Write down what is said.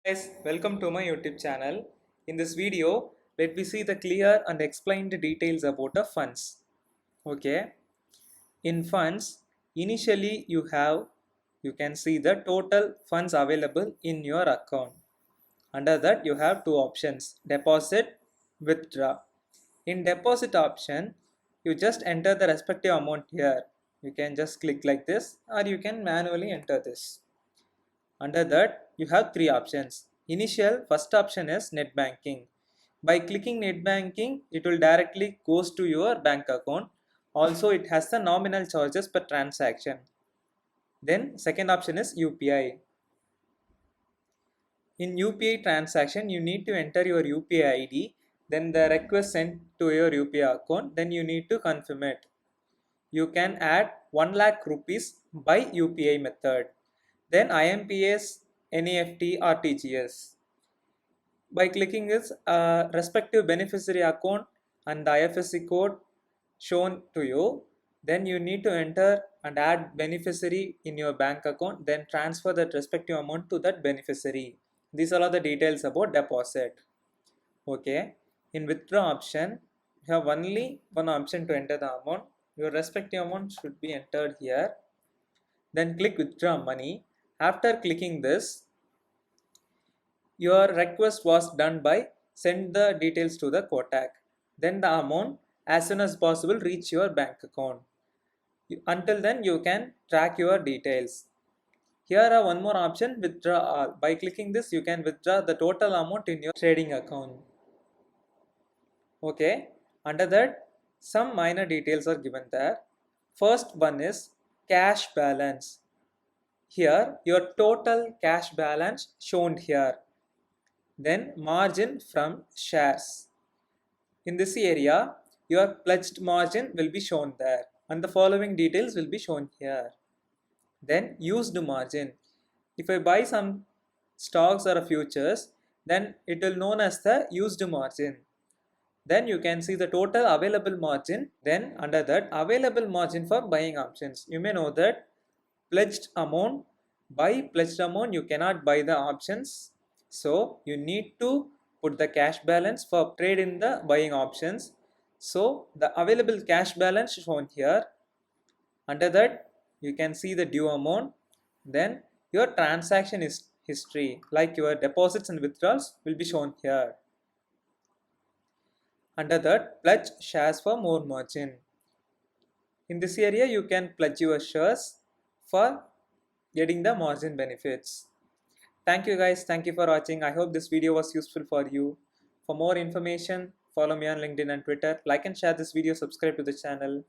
Guys, welcome to my YouTube channel. In this video, let me see the clear and explained details about the funds. Okay, in funds, initially you can see the total funds available in your account. Under that, you have two options: deposit, withdraw. In deposit option, you just enter the respective amount here. You can just click like this, or you can manually enter this. Under that, you have three options. Initial, first option is net banking. By clicking net banking, it will directly goes to your bank account. Also, it has the nominal charges per transaction. Then second option is UPI. In UPI transaction, you need to enter your UPI ID. Then the request sent to your UPI account. Then you need to confirm it. You can add 1 lakh rupees by UPI method. Then IMPS, NEFT, RTGS. By clicking this respective beneficiary account and the IFSC code shown to you, then you need to enter and add beneficiary in your bank account, then transfer that respective amount to that beneficiary. These are all the details about deposit. Okay, in withdraw option, you have only one option to enter the amount. Your respective amount should be entered here. Then click withdraw money. After clicking this, your request was done by send the details to the Kotak. Then the amount as soon as possible reach your bank account. Until then, you can track your details. Here are one more option, withdraw all. By clicking this, you can withdraw the total amount in your trading account. Okay, under that, some minor details are given there. First one is cash balance. Here, your total cash balance shown here. Then margin from shares. In this area, your pledged margin will be shown there and the following details will be shown here. Then used margin. If I buy some stocks or futures, then it will known as the used margin. Then you can see the total available margin. Then under that, available margin for buying options. You may know that pledged amount, by pledged amount you cannot buy the options. So you need to put the cash balance for trade in the buying options. So the available cash balance shown here. Under that, you can see the due amount. Then your transaction is history, like your deposits and withdrawals will be shown here. Under that, pledge shares for more margin. In this area, you can pledge your shares for getting the margin benefits. Thank you guys. Thank you for watching. I hope this video was useful for you. For more information, follow me on LinkedIn and Twitter. Like and share this video. Subscribe to the channel.